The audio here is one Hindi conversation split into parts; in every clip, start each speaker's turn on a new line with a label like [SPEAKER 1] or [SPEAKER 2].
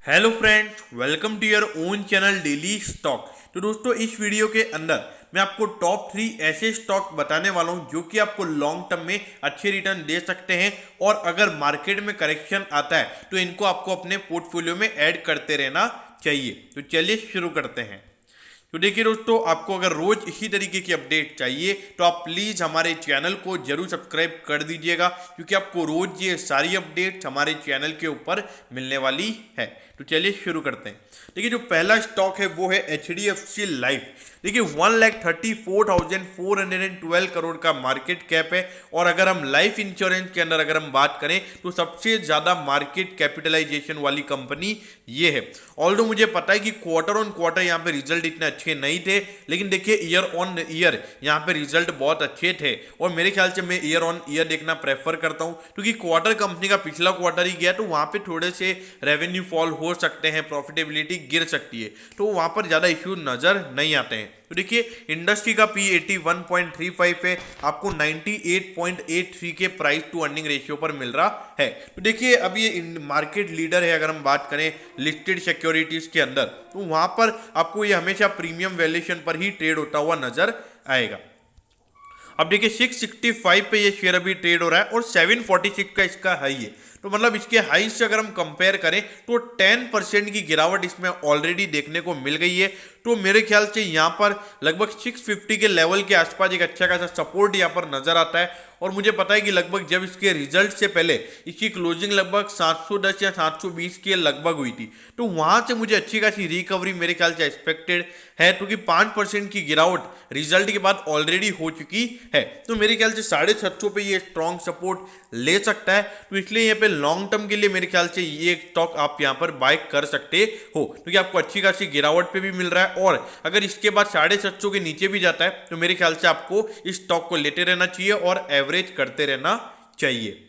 [SPEAKER 1] Hello friends, welcome to your own channel daily stock. तो दोस्तों, इस वीडियो के अंदर मैं आपको टॉप 3 ऐसे स्टॉक बताने वाला हूं जो कि आपको लॉन्ग टर्म में अच्छे रिटर्न दे सकते हैं और अगर मार्केट में करेक्शन आता है तो इनको आपको अपने पोर्टफोलियो में ऐड करते रहना चाहिए। तो चलिए शुरू करते हैं। तो देखिए दोस्तों, आपको अगर रोज इसी तरीके की अपडेट चाहिए तो आप प्लीज़ हमारे चैनल को जरूर सब्सक्राइब कर दीजिएगा, क्योंकि आपको रोज ये सारी अपडेट्स हमारे चैनल के ऊपर मिलने वाली है। तो चलिए शुरू करते हैं। देखिए, जो पहला स्टॉक है वो है HDFC लाइफ। देखिए, 1,34,412 करोड़ का मार्केट कैप है और अगर हम लाइफ इंश्योरेंस के अंदर अगर हम बात करें तो सबसे ज़्यादा मार्केट कैपिटलाइजेशन वाली कंपनी ये है। ऑल्दो मुझे पता है कि क्वार्टर ऑन क्वार्टर यहाँ पे रिजल्ट इतने अच्छे नहीं थे, लेकिन देखिए ईयर ऑन ईयर यहाँ पे रिजल्ट बहुत अच्छे थे और मेरे ख्याल से मैं ईयर ऑन ईयर देखना प्रेफर करता हूँ, क्योंकि क्वार्टर कंपनी का पिछला क्वार्टर ही गया तो वहाँ पे थोड़े से रेवेन्यू फॉल हो सकते हैं, प्रॉफिटेबिलिटी गिर सकती है, तो वहाँ पर ज़्यादा इश्यू नज़र नहीं आते हैं। तो देखिए, इंडस्ट्री का P 81.35 है, आपको 98.83 के प्राइस टू अर्निंग रेशियो पर मिल रहा है। तो देखिए, अब ये मार्केट लीडर है। अगर हम बात करें लिस्टेड सिक्योरिटीज के अंदर तो वहां पर आपको ये हमेशा प्रीमियम वैल्यूएशन पर ही ट्रेड होता हुआ नजर आएगा। अब देखिए, 665 पे ये शेयर अभी ट्रेड हो रहा है और 746 का इसका हाई है। तो मतलब इसके हाई से अगर हम कंपेयर करें तो 10% की गिरावट इसमें ऑलरेडी देखने को मिल गई है। तो मेरे ख्याल से यहाँ पर लगभग 650 के लेवल के आसपास एक अच्छा खासा सपोर्ट यहाँ पर नजर आता है और मुझे पता है कि लगभग जब इसके रिजल्ट से पहले इसकी क्लोजिंग लगभग 710 या 720 के लगभग हुई थी, तो वहां से मुझे अच्छी खासी रिकवरी मेरे ख्याल से एक्सपेक्टेड है, क्योंकि 5% की गिरावट रिजल्ट के बाद ऑलरेडी हो चुकी है। तो मेरे ख्याल से 750 पे ये स्ट्रॉन्ग सपोर्ट ले सकता है। तो इसलिए यहाँ पे लॉन्ग टर्म के लिए मेरे ख्याल से ये स्टॉक आप यहाँ पर बाय कर सकते हो, क्योंकि आपको अच्छी खासी गिरावट पे भी मिल रहा है और अगर इसके बाद 750 के नीचे भी जाता है तो मेरे ख्याल से आपको इस स्टॉक को लेते रहना चाहिए और एवरेज करते रहना चाहिए।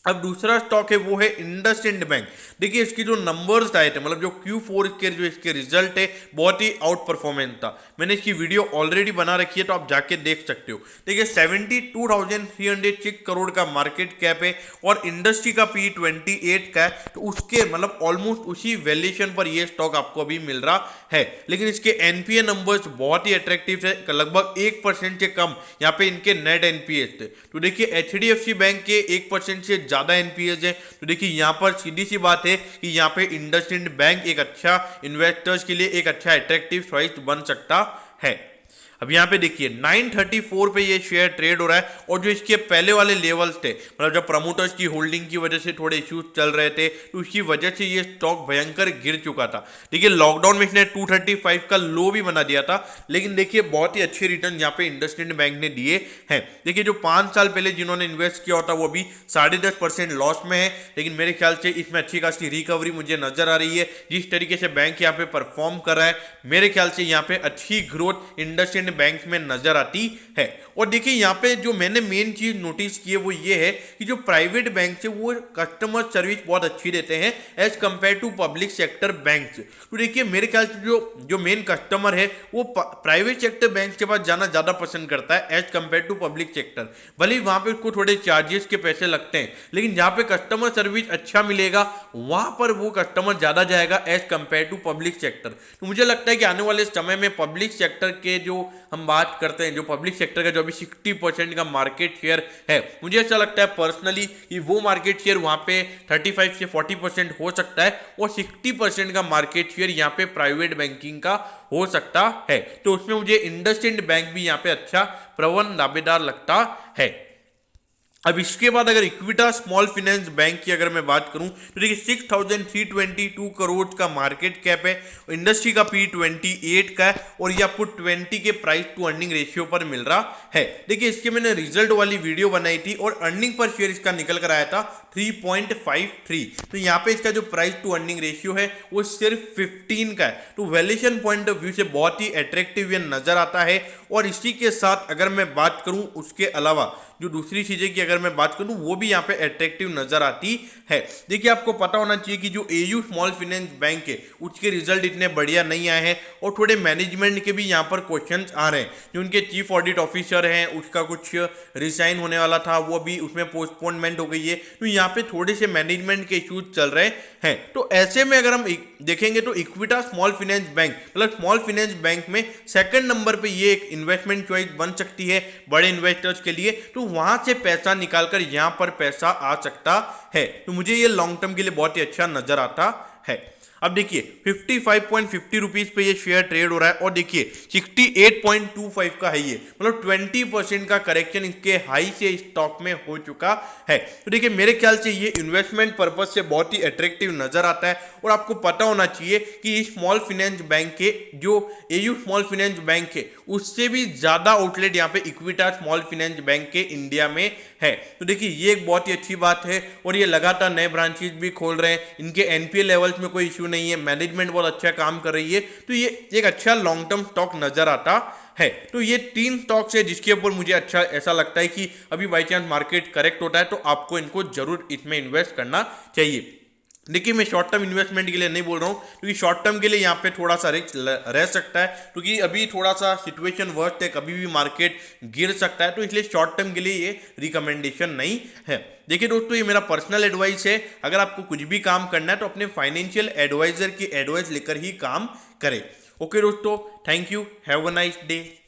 [SPEAKER 1] अब दूसरा स्टॉक है वो है इंडसइंड बैंक। देखिए, इसकी जो नंबर्स आए थे, मतलब जो Q4 के जो इसके रिजल्ट है, बहुत ही आउट परफॉर्मेंस था। मैंने इसकी वीडियो ऑलरेडी बना रखी है तो आप जाके देख सकते हो। देखिए, 72,306 करोड़ का मार्केट कैप है और इंडस्ट्री का P 28 का है, तो उसके मतलब ऑलमोस्ट उसी वैल्यूएशन पर ये स्टॉक आपको अभी मिल रहा है। लेकिन इसके NPA नंबर्स बहुत ही अट्रैक्टिव है, लगभग 1% से कम यहाँ पे इनके नेट NPA थे। तो देखिए, HDFC बैंक के 1% से ज्यादा एनपीएस है। तो देखिए, यहां पर सीधी सी बात है कि यहां पे इंडसइंड बैंक एक अच्छा इन्वेस्टर्स के लिए एक अच्छा अट्रैक्टिव चॉइस बन सकता है। अब यहाँ पे देखिए, 934 पे ये शेयर ट्रेड हो रहा है और जो इसके पहले वाले लेवल्स थे, मतलब जब प्रमोटर्स की होल्डिंग की वजह से थोड़े इश्यूज चल रहे थे तो उसकी वजह से ये स्टॉक भयंकर गिर चुका था। देखिए, लॉकडाउन में इसने 235 का लो भी बना दिया था, लेकिन देखिए बहुत ही अच्छे रिटर्न यहाँ पे इंडसइंड बैंक ने दिए हैं। देखिए, जो 5 साल पहले जिन्होंने इन्वेस्ट किया होता वो भी 10.5% लॉस में है, लेकिन मेरे ख्याल से इसमें अच्छी खासी रिकवरी मुझे नजर आ रही है। जिस तरीके से बैंक यहाँ पे परफॉर्म कर रहा है, मेरे ख्याल से यहाँ पे अच्छी ग्रोथ इंडसइंड बैंक में नजर आती है। और देखिए, यहाँ पे जो मैंने मेन चीज नोटिस की है वो ये है कि जो प्राइवेट बैंक है वो कस्टमर सर्विस बहुत अच्छी देते हैं as compared to public sector bank. तो देखिए, मेरे ख्याल से जो मेन कस्टमर है वो प्राइवेट सेक्टर बैंक के पास जाना ज्यादा पसंद करता है as compared to public sector. भले ही वहां पे उसको थोड़े चार्जेस के पैसे लगते हैं, लेकिन जहां पे कस्टमर सर्विस अच्छा मिलेगा वहां पर वो कस्टमर ज्यादा जाएगा as compared to public sector. तो मुझे लगता है कि आने वाले समय में पब्लिक सेक्टर के जो हम बात करते हैं, जो पब्लिक सेक्टर का जो अभी 60% का मार्केट शेयर है, मुझे ऐसा लगता है पर्सनली कि वो मार्केट शेयर वहां पे 35 से 40% हो सकता है और 60% का मार्केट शेयर यहाँ पे प्राइवेट बैंकिंग का हो सकता है। तो उसमें मुझे इंडसइंड बैंक भी यहाँ पे अच्छा प्रबल दावेदार लगता है। अब इसके बाद अगर इक्विटा स्मॉल फाइनेंस बैंक की अगर मैं बात करूं तो देखिए, 6,322 करोड़ का मार्केट कैप है, इंडस्ट्री का P 28 का है और ये आपको 20 के प्राइस टू अर्निंग रेशियो पर मिल रहा है। देखिए, इसके मैंने रिजल्ट वाली वीडियो बनाई थी और अर्निंग पर शेयर इसका निकल कर आया था 3.53। तो यहाँ पे इसका जो प्राइस टू अर्निंग रेशियो है वो सिर्फ 15 का है। तो वैल्यूएशन पॉइंट ऑफ व्यू से बहुत ही अट्रैक्टिव ये नजर आता है। और इसी के साथ अगर मैं बात करूं उसके अलावा जो दूसरी चीज़ें की अगर मैं बात करूं वो भी यहाँ पे अट्रैक्टिव नजर आती है। देखिए आपको पता होना चाहिए कि जो एयू स्मॉल फाइनेंस बैंक है उसके रिजल्ट इतने बढ़िया नहीं आए हैं और थोड़े मैनेजमेंट के भी यहाँ पर क्वेश्चन आ रहे हैं। जो उनके चीफ ऑडिट ऑफिसर हैं उसका कुछ रिसाइन होने वाला था, वो भी उसमें पोस्टपोनमेंट हो गई है, तो यहाँ पे थोड़े से मैनेजमेंट के इश्यूज चल रहे हैं। तो ऐसे में अगर हम देखेंगे तो इक्विटा स्मॉल फाइनेंस बैंक मतलब स्मॉल फाइनेंस बैंक में सेकंड नंबर पे ये एक इन्वेस्टमेंट चॉइस बन सकती है बड़े इन्वेस्टर्स के लिए। तो वहां से पैसा निकालकर यहां पर पैसा आ सकता है, तो मुझे ये लॉन्ग टर्म के लिए बहुत ही अच्छा नजर आता है। अब देखिए 55.50 रुपीज पे ये शेयर ट्रेड हो रहा है और देखिए 68.25 का है ये, मतलब 20% का करेक्शन इसके हाई से स्टॉक में हो चुका है। तो देखिए मेरे ख्याल से ये इन्वेस्टमेंट पर्पज से बहुत ही अट्रैक्टिव नजर आता है और आपको पता होना चाहिए कि स्मॉल फाइनेंस बैंक के जो एयू स्मॉल फाइनेंस बैंक है उससे भी ज्यादा आउटलेट यहाँ पे इक्विटा स्मॉल फाइनेंस बैंक के इंडिया में है। तो देखिए ये एक बहुत ही अच्छी बात है और ये लगातार नए ब्रांचेस भी खोल रहे हैं, इनके एनपीए लेवल्स में कोई इश्यू नहीं है, मैनेजमेंट बहुत अच्छा काम कर रही है, तो ये एक अच्छा लॉन्ग टर्म स्टॉक नजर आता है। तो ये 3 स्टॉक्स है जिसके ऊपर मुझे अच्छा ऐसा लगता है कि अभी बाई चांस मार्केट करेक्ट होता है तो आपको इनको जरूर इसमें इन्वेस्ट करना चाहिए। देखिए मैं शॉर्ट टर्म इन्वेस्टमेंट के लिए नहीं बोल रहा हूँ क्योंकि शॉर्ट टर्म के लिए यहाँ पे थोड़ा सा रिस्क रह सकता है क्योंकि अभी थोड़ा सा सिचुएशन वर्स्ट है, कभी भी मार्केट गिर सकता है, तो इसलिए शॉर्ट टर्म के लिए ये रिकमेंडेशन नहीं है। देखिए दोस्तों ये मेरा पर्सनल एडवाइस है, अगर आपको कुछ भी काम करना है तो अपने फाइनेंशियल एडवाइजर की एडवाइस लेकर ही काम करें। ओके दोस्तों, thank you, have a nice day.